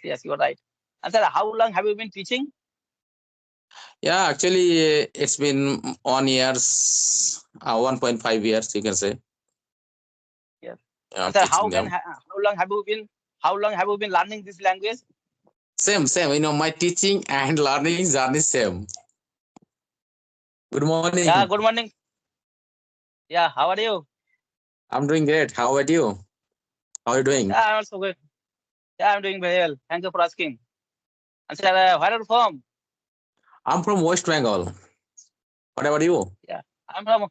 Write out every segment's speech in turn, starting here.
Yes, you are right. And sir, how long have you been teaching? Yeah, actually, it's been 1 years, 1.5 years, you can say. Yes. And I'm sir, teaching them. how long have you been learning this language? Same. My teaching and learning journey same. Good morning. Yeah, good morning. Yeah, how are you? I'm doing great. How about you? How are you doing? Yeah, I'm also good. Yeah, I'm doing very well. Thank you for asking. And sir, where are you from? I'm from West Bengal. What about you? Yeah, I'm from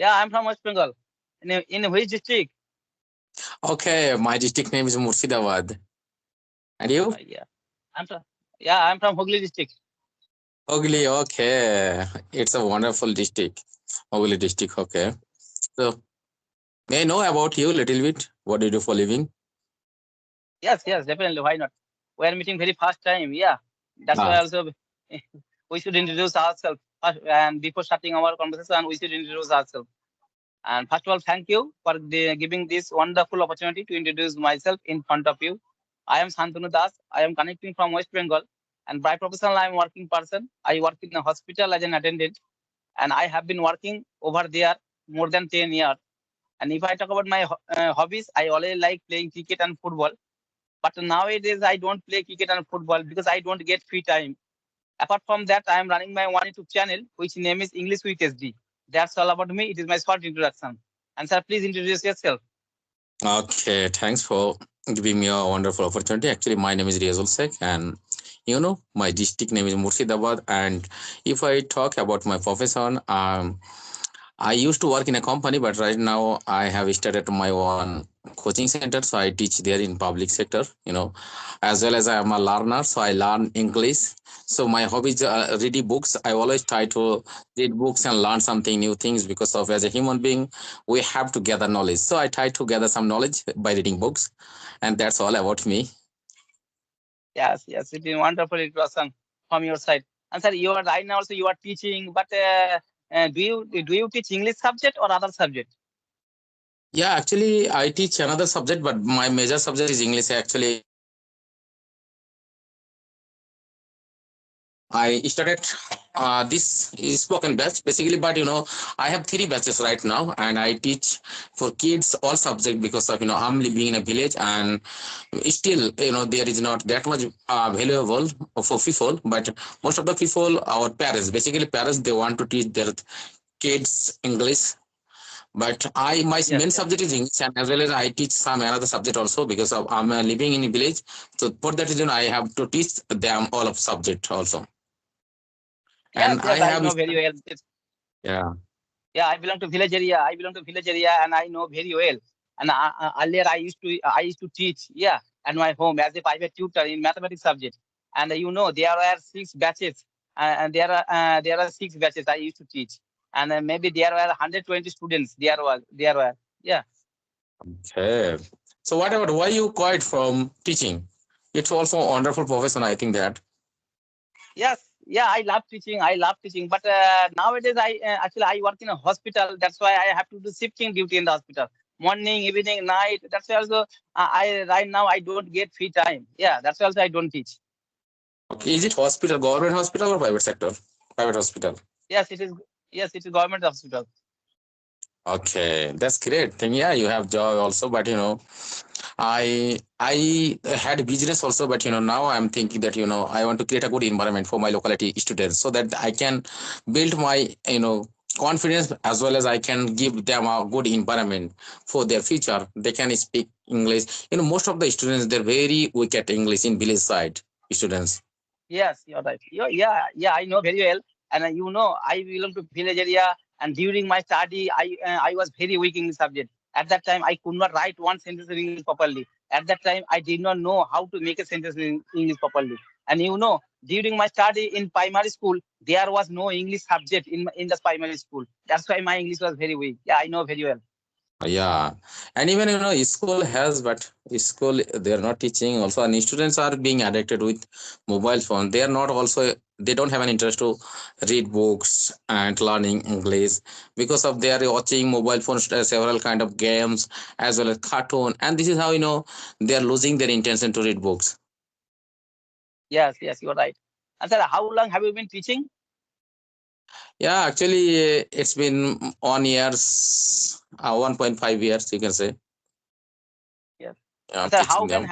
I'm from West Bengal. In which district? Okay, my district name is Murshidabad. And you? Yeah, I'm from Hooghly district. Hooghly. Okay, it's a wonderful district. Hooghly district. Okay. So, may I know about you a little bit? What do you do for living? Yes, definitely. Why not? We are meeting very first time. Yeah, that's Ah, why also we should introduce ourselves first, and before starting our conversation, we should introduce ourselves. And first of all, thank you for giving this wonderful opportunity to introduce myself in front of you. I am Santanu Das. I am connecting from West Bengal, and by professional, I am working person. I work in a hospital as an attendant, and I have been working over there more than 10 years. And if I talk about my hobbies, I always like playing cricket and football. But nowadays, I don't play cricket and football because I don't get free time. Apart from that, I am running my one YouTube channel, which name is English with SD. That's all about me. It is my short introduction. And sir, please introduce yourself. okay. Thanks for giving me a wonderful opportunity. Actually, my name is Riazul Sheikh, and my district name is Murshidabad. And if I talk about my profession, I used to work in a company, but right now I have started my own coaching center. So I teach there in public sector, as well as I am a learner. So I learn English. So my hobbies are reading books. I always try to read books and learn something new things because of as a human being, we have to gather knowledge. So I try to gather some knowledge by reading books. And that's all about me. Yes, it is wonderful introduction from your side. And sir, you are right now also you are teaching, but do you teach English subject or other subject? Yeah, actually, I teach another subject, but my major subject is English. Actually, I started this is spoken batch basically, but I have three batches right now, and I teach for kids all subject because of I'm living in a village, and still there is not that much valuable for people, but most of the people, our parents, basically parents, they want to teach their kids English. But my Yes, main yes. subject is English, and as well as I teach some another subject also because of I'm living in a village. So for that reason, I have to teach them all of subject also. And I I have know very well. yeah. Yeah, I belong to village area. I belong to village area, and I know very well. And earlier, I used to teach. Yeah, at my home as a private tutor in mathematics subject. And there are six batches, and there are six batches I used to teach. And maybe there were 120 students. There were. Yeah. Okay. So what about why you quit from teaching? It's also a wonderful profession, I think that. Yes, I love teaching. I love teaching, but nowadays I work in a hospital. That's why I have to do shifting duty in the hospital, morning, evening, night. That's why also I right now I don't get free time. Yeah, that's why also I don't teach. Okay. Is it hospital, government hospital or private sector? Private hospital. Yes, it is. Yes, it is government hospital. Okay, that's great thing. Yeah, you have job also, but I had a business also, but now I'm thinking that I want to create a good environment for my locality students so that I can build my confidence, as well as I can give them a good environment for their future. They can speak English. Most of the students, they're very weak at English in village side students. Yes, you're right. Yeah, I know very well. And I belong to village area. And during my study, I was very weak in the subject. At that time, I could not write one sentence in English properly. At that time, I did not know how to make a sentence in English properly. And during my study in primary school, there was no English subject in the primary school. That's why my English was very weak. Yeah, I know very well. Yeah, and even school has, but school they are not teaching also, and students are being addicted with mobile phone. They are not also, they don't have an interest to read books and learning English because of they are watching mobile phones, several kind of games as well as cartoon, and this is how they are losing their intention to read books. Yes, yes, you are right. And sir, how long have you been teaching? Yeah, actually, it's been 1 years, 1.5 years, you can say. Yes. I'm And sir, teaching them.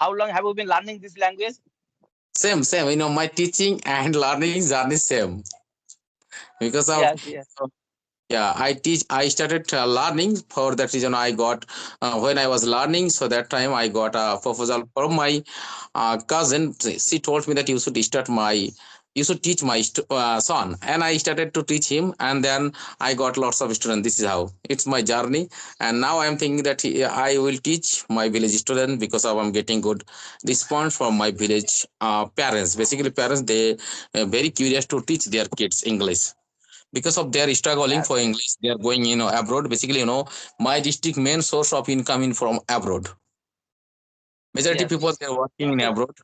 how long have you been learning this language? Same. My teaching and learning journey same because of Yes, yes. yeah, I started learning. For that reason, I got when I was learning. So that time I got a proposal from my cousin. She told me that you should teach my son, and I started to teach him, and then I got lots of students. This is how it's my journey, and now I am thinking that I will teach my village student because of I'm getting good response from my village parents. Basically, parents they very curious to teach their kids English because of their struggling Yes, for English. They are going abroad. Basically, my district main source of income in from abroad. Majority yes, people yes. they are working Yes, in sir. abroad.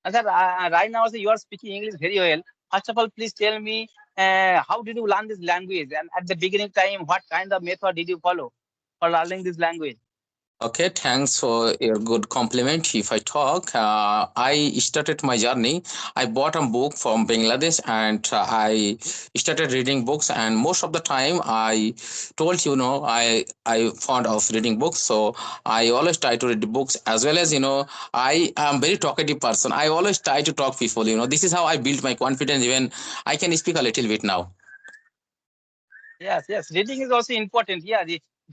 And sir, right now, also, you are speaking English very well. First of all, please tell me, how did you learn this language? And at the beginning time, what kind of method did you follow for learning this language? Okay, thanks for your good compliment. If I talk, I started my journey. I bought a book from Bangladesh and I started reading books. And most of the time, I told I fond of reading books. So I always try to read books as well as I am very talkative person. I always try to talk people. This is how I built my confidence. Even I can speak a little bit now. Yes, yes. Reading is also important. Yeah,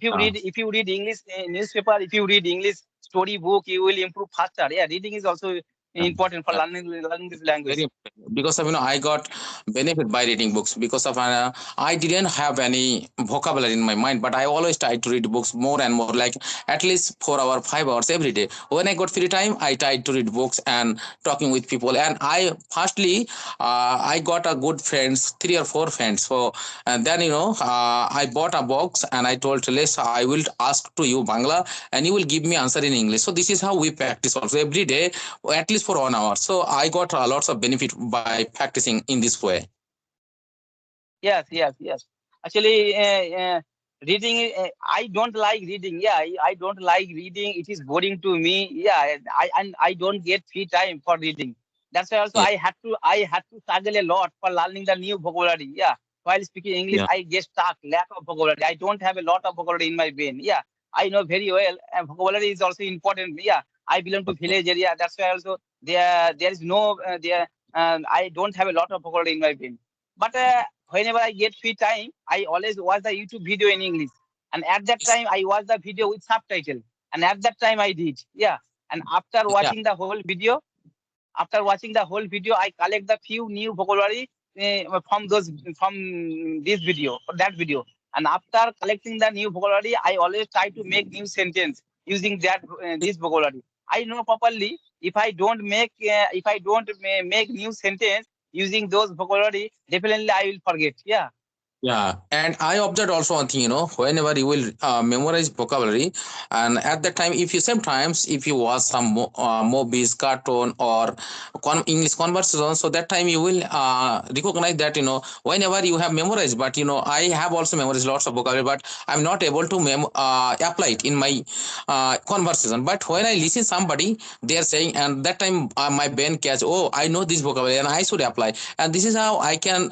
Uh, if you read English newspaper, if you read English story book, you will improve faster. Yeah, reading is also important for yeah. learning this language. Very because of I got benefit by reading books because of I didn't have any vocabulary in my mind, but I always try to read books more and more, like at least 4 hours 5 hours every day. When I got free time, I tried to read books and talking with people. And I firstly I got a good friends, 3 or 4 friends. So and then I bought a box and I told Les I will ask to you Bangla and you will give me answer in English. So this is how we practice also every day, at least for 1 hour. So I got lots of benefit by practicing in this way. Yes, yes, yes. Actually, reading, I don't like reading. Yeah, I don't like reading. It is boring to me. Yeah, I don't get free time for reading. That's why also Yeah, I had to struggle a lot for learning the new vocabulary. Yeah, while speaking English, yeah, I get stuck, lack of vocabulary. I don't have a lot of vocabulary in my brain. Yeah, I know very well. Vocabulary is also important. Yeah, I belong to okay, village area. That's why also there is no there. I don't have a lot of vocabulary in my brain. But whenever I get free time, I always watch the YouTube video in English. And at that time, I watch the video with subtitle. And at that time, I did. Yeah. And yeah, after watching the whole video, I collect the few new vocabulary from this video or that video. And after collecting the new vocabulary, I always try to make new sentence using that this vocabulary. I know properly if I don't make new sentence using those vocabulary, definitely I will forget. Yeah. yeah. And I observed also one thing, whenever you will memorize vocabulary, and at that time, if you sometimes if you watch some movies, cartoon, or English conversation, so that time you will recognize that whenever you have memorized. But I have also memorized lots of vocabulary, but I'm not able to apply it in my conversation. But when I listen somebody, they are saying, and that time my brain catch, oh, I know this vocabulary and I should apply. And this is how I can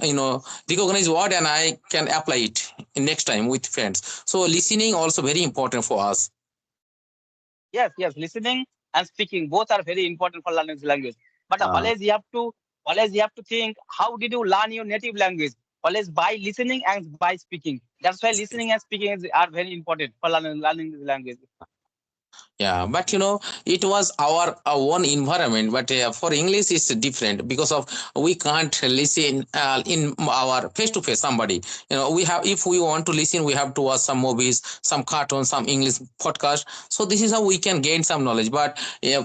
recognize word and I can apply it next time with friends. So listening also very important for us Yes, yes. Listening and speaking both are very important for learning the language. But uh, always you have to think how did you learn your native language? Always by listening and by speaking. That's why listening and speaking are very important for learning the language. yeah, but it was our own environment. But for English it's different because of we can't listen in our face to face somebody. We have, if we want to listen, we have to watch some movies, some cartoons, some English podcast. So this is how we can gain some knowledge. But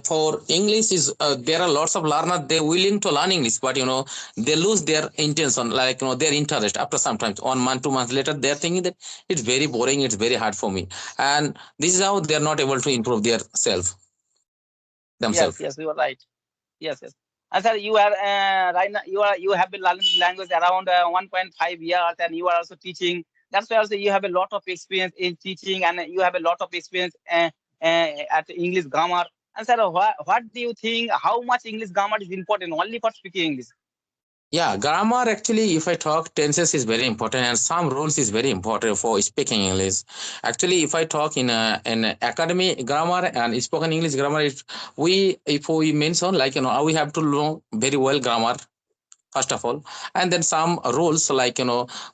for English is there are lots of learners, they willing to learn English, but they lose their intention, like their interest after sometimes 1 month 2 months later they're thinking that it's very boring, it's very hard for me. And this is how they're not able to improve their self Yes, themselves. yes, you are right. Yes, yes. And sir, you are right now you have been learning this language around 1.5 years, and you are also teaching. That's why also you have a lot of experience in teaching, and you have a lot of experience at English grammar. And sir, what do you think? How much English grammar is important only for speaking English? Yeah, grammar actually, if I talk, tenses is very important, and some rules is very important for speaking English. Actually, if I talk in academy grammar and spoken English grammar, if we mention like we have to know very well grammar first of all, and then some rules like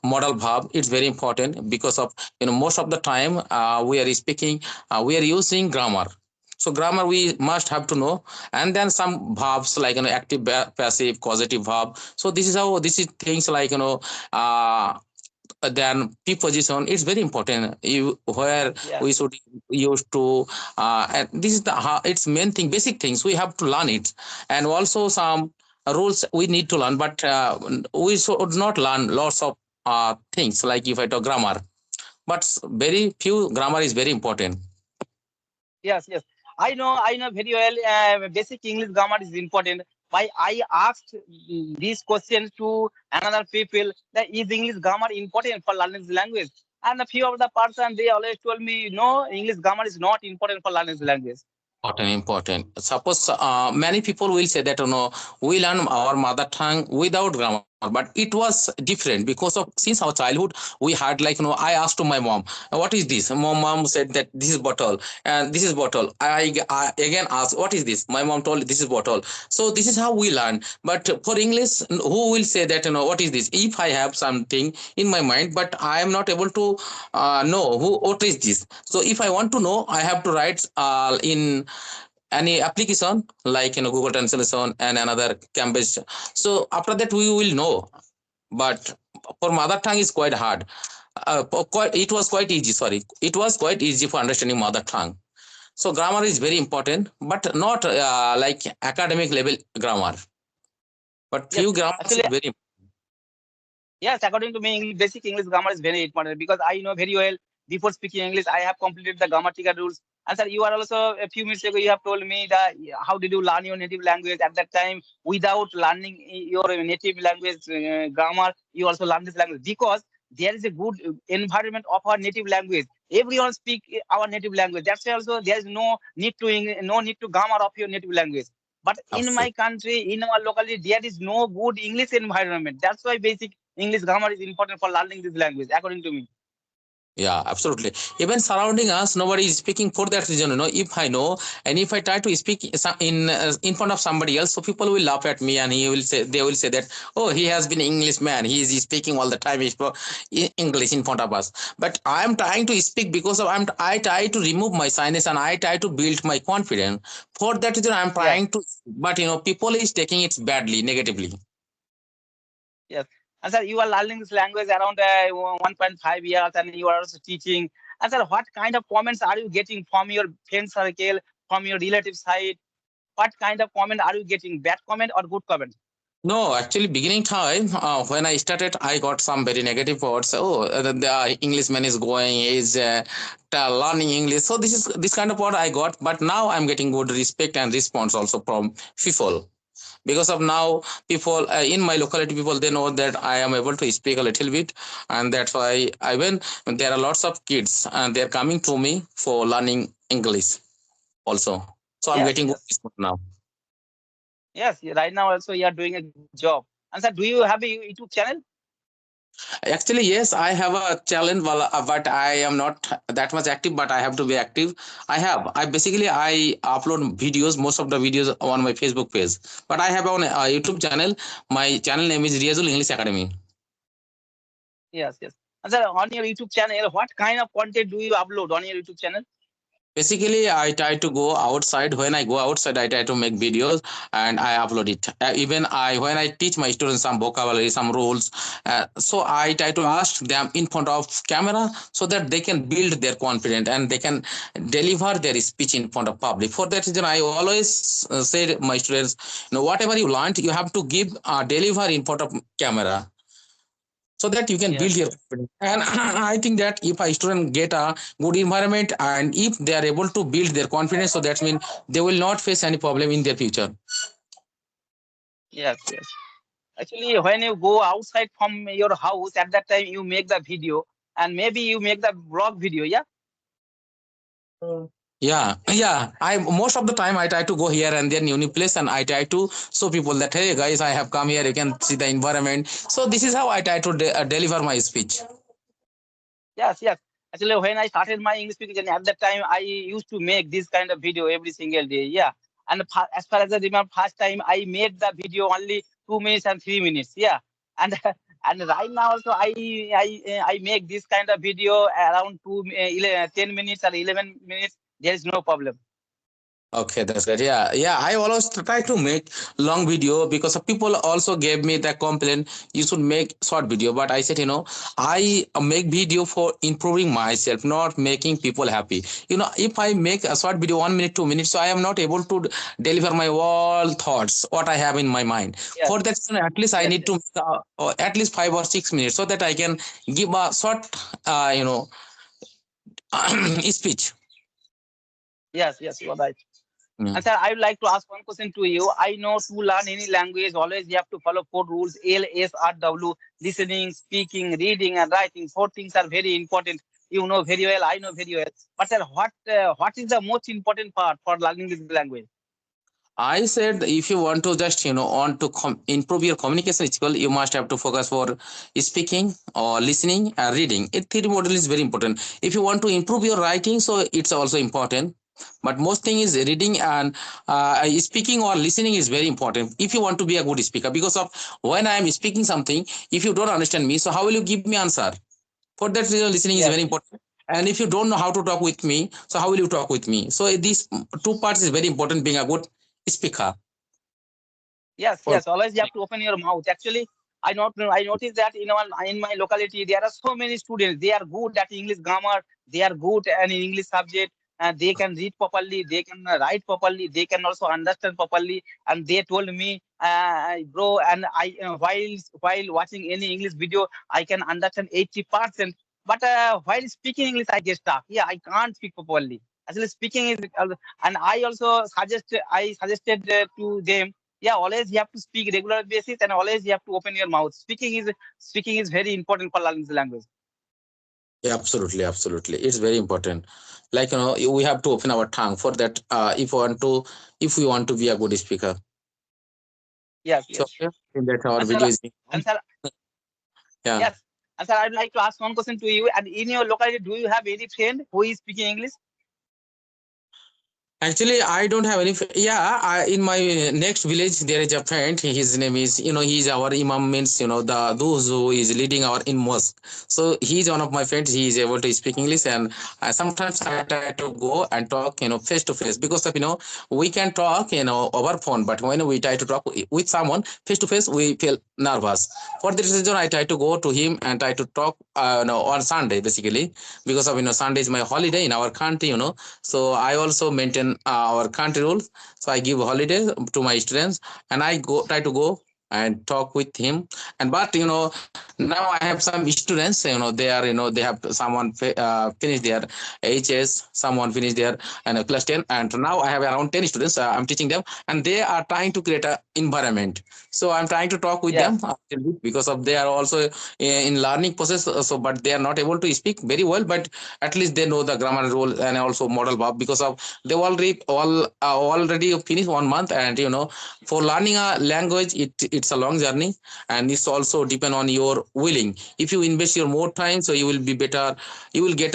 modal verb. It's very important because of most of the time we are speaking, we are using grammar. So grammar we must have to know, and then some verbs like active, passive, causative verb. So this is things like uh then preposition. It's very important, where Yes. we should use to and this is it's main thing, basic things we have to learn it. And also some rules we need to learn, but we should not learn lots of things like if I talk grammar, but very few grammar is very important. Yes, yes. I know very well. Basic English grammar is important. Why I asked these questions to another people, that is English grammar important for learning the language? And a few of the person they always told me, no, English grammar is not important for learning the language. Important. Suppose many people will say that we learn our mother tongue without grammar, but it was different because of since our childhood we had like I asked to my mom, what is this? Mom said that this is bottle and this is bottle. I again asked, what is this? My mom told this is bottle. So this is how we learn. But for English, who will say that what is this? If I have something in my mind, but I am not able to know what is this. So if I want to know, I have to write in any application like Google Translation and another Cambridge. So after that we will know. But for mother tongue is quite hard. It was quite easy. Sorry, it was quite easy for understanding mother tongue. So grammar is very important, but not like academic level grammar. But Yes, few grammars is actually, very. yes, according to me, basic English grammar is very important because I know very well before speaking English, I have completed the grammatical rules. And sir, you are also a few minutes ago, you have told me that how did you learn your native language at that time without learning your native language grammar? You also learn this language because there is a good environment of our native language. Everyone speak our native language. That's why also there is no need to grammar of your native language. But in my country, in our locality, there is no good English environment. That's why basic English grammar is important for learning this language, according to me. Yeah, absolutely. Even surrounding us, nobody is speaking for that reason. If I know and if I try to speak in front of somebody else, so people will laugh at me and they will say that, oh, he has been English man. He is speaking all the time. He spoke English in front of us. But I am trying to speak because of I try to remove my shyness and I try to build my confidence. For that reason, I am Yes, trying to. But people is taking it badly, negatively. yes. And sir, you are learning this language around 1.5 years and you are also teaching. And sir, what kind of comments are you getting from your friend circle, from your relative side? What kind of comment are you getting? Bad comment or good comment? No, actually, beginning time when I started, I got some very negative words. Oh, the Englishman is going, is learning English. So this kind of word I got. But now I'm getting good respect and response also from people because of now people in my locality. People they know that I am able to speak a little bit, and that's why even there are lots of kids and they're coming to me for learning English also. So I'm Yes, getting good yes. response now. Yes, right now also you are doing a good job. And sir, do you have a YouTube channel? Actually, yes, I have a challenge, but I am not that much active. But I have to be active. I upload videos, most of the videos on my Facebook page. But I have on a YouTube channel. My channel name is Riazul English Academy. Yes, yes. And sir, on your YouTube channel, what kind of content do you upload on your YouTube channel? Basically, I try to go outside. When I go outside, I try to make videos and I upload it. Even when I teach my students some vocabulary, some rules, so I try to ask them in front of camera so that they can build their confidence and they can deliver their speech in front of public. For that reason, I always say my students, whatever you learned, you have to give deliver in front of camera so that you can build Yes, your yes. confidence. And I think that if a student get a good environment and if they are able to build their confidence, so that means they will not face any problem in their future. Yes, yes. Actually, when you go outside from your house, at that time you make the video and maybe you make the vlog video. Yeah. Yeah. I most of the time I try to go here and there new place, and I try to show people that, hey guys, I have come here. You can see the environment. So this is how I try to deliver my speech. Yes, yes. Actually, when I started my English speaking journey, at that time I used to make this kind of video every single day. Yeah. And as far as I remember, first time I made the video only 2 minutes and 3 minutes. Yeah. And and right now also I make this kind of video around 10 minutes or 11 minutes. There is no problem. Okay, that's great. Yeah. I always try to make long video because people also gave me the complaint you should make short video. But I said, I make video for improving myself, not making people happy. If I make a short video 1 minute, 2 minutes, so I am not able to deliver my all thoughts, what I have in my mind. Yes, For that, at least I yes, need to yes, at least 5 or 6 minutes so that I can give a short, speech. yes, yes. You are right. Mm. And sir, I would like to ask one question to you. I know to learn any language, always you have to follow four rules: LSRW, listening, speaking, reading, and writing. Four things are very important. You know very well. I know very well. But sir, what is the most important part for learning this language? I said if you want to just want to improve your communication skill, you must have to focus for speaking or listening and reading. A theory model is very important. If you want to improve your writing, so it's also important. But most thing is reading and speaking or listening is very important if you want to be a good speaker. Because of when I am speaking something, if you don't understand me, so how will you give me answer? For that reason, listening is Yes, very important. And if you don't know how to talk with me, so how will you talk with me? So these two parts is very important being a good speaker. yes, For yes. Always you have to open your mouth. Actually, I noticed that in my locality there are so many students. They are good at English grammar. They are good at in English subject. And they can read properly. They can write properly. They can also understand properly. And they told me, bro, and I while watching any English video, I can understand 80%. But while speaking English, I get stuck. Yeah, I can't speak properly. Actually, speaking is, and I suggested to them, yeah, always you have to speak regular basis, and always you have to open your mouth. Speaking is very important for learning the language. Yeah, absolutely. It's very important. Like we have to open our tongue for that. If we want to be a good speaker. Yes, So yes. yeah, in that our And sir, video is. and sir, Yeah. yes. And sir, I'd like to ask one question to you. And in your locality, do you have any friend who is speaking English? Actually, I don't have any. Yeah, in my next village there is a friend. His name is, he's our imam, means the those who is leading our in mosque. So he's one of my friends. He is able to speak English, and sometimes I try to go and talk, face to face, because of we can talk over phone, but when we try to talk with someone face to face, we feel nervous. For this reason, I try to go to him and try to talk, on Sunday basically, because of Sunday is my holiday in our country, so I also maintain our country rules. So I give holiday to my students, and I go try to go and talk with him. And but now I have some students, they are, they have someone finished their HS, someone finished their class 10, and now I have around 10 students. I'm teaching them, and they are trying to create a environment. So I'm trying to talk with them Yes, because of they are also in learning process. So but they are not able to speak very well, but at least they know the grammar rule and also model verb, because of they already finished 1 month. And for learning a language, it's a long journey, and it's also depend on your willing. If you invest your more time, so you will be better, you will get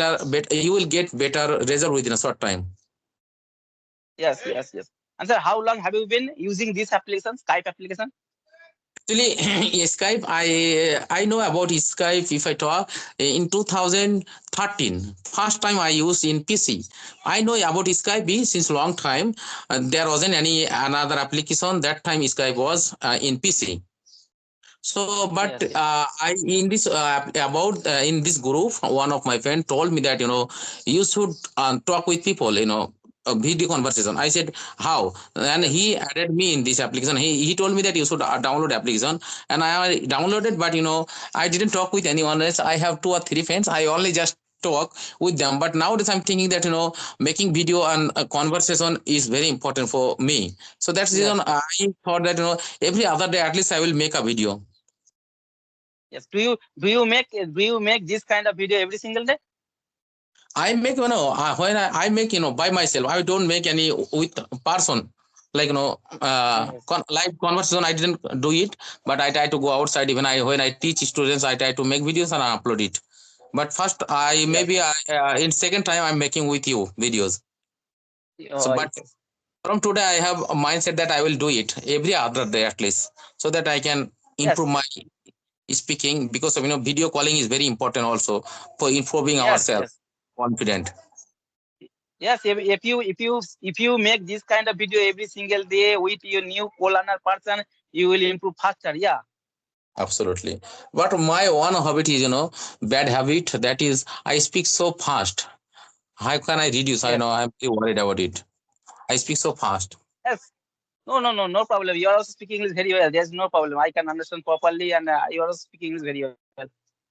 better result within a short time. yes, yes, yes. And sir, how long have you been using this application, Skype application? Actually, Skype, I know about Skype. If I talk in 2013, first time I used in PC. I know about Skype since long time. There wasn't any another application that time. Skype was in PC. So, but Yes, yes, I in this about in this group, one of my friend told me that you should talk with people, a video conversation. I said how, and yes, he added me in this application. He told me that you should download application, and I downloaded, but I didn't talk with anyone else. I have 2 or 3 friends. I only just talk with them. But nowadays I'm thinking that making video and conversation is very important for me. So that's the reason yes, I thought that every other day at least I will make a video. yes. Do you make this kind of video every single day? I make, when I make, by myself, I don't make any with person. Like, Yes. live conversation, I didn't do it, but I try to go outside. Even when I teach students, I try to make videos and I upload it. But first, Yes. in second time, I'm making with you videos. So, Oh, but yes. from today, I have a mindset that I will do it every other day at least, so that I can Yes. improve my speaking, because of, video calling is very important also for improving Yes. ourselves Yes. confident. Yes. If you make this kind of video every single day with your new co-learner person, you will improve faster. Yeah. Absolutely. But my one habit is, bad habit, that is I speak so fast. How can I reduce? I Yes. know I'm very worried about it. I speak so fast. Yes. No problem. You are also speaking English very well. There's no problem. I can understand properly, and you are also speaking English very well.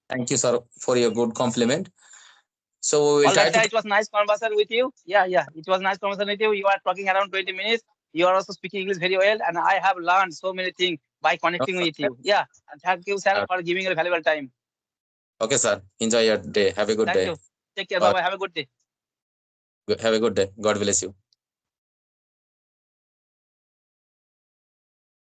Thank you, sir, for your good compliment. So we will All try right, to. sir. It was nice conversation with you. Yeah. It was nice conversation with you. You are talking around 20 minutes. You are also speaking English very well, and I have learned so many things by connecting with you. Yeah. And thank you, sir, for giving your valuable time. Okay, sir. Enjoy your day. Have a good Thank day. you. Take care. Bye Bye. bye. Have a good day. Have a good day. God bless you.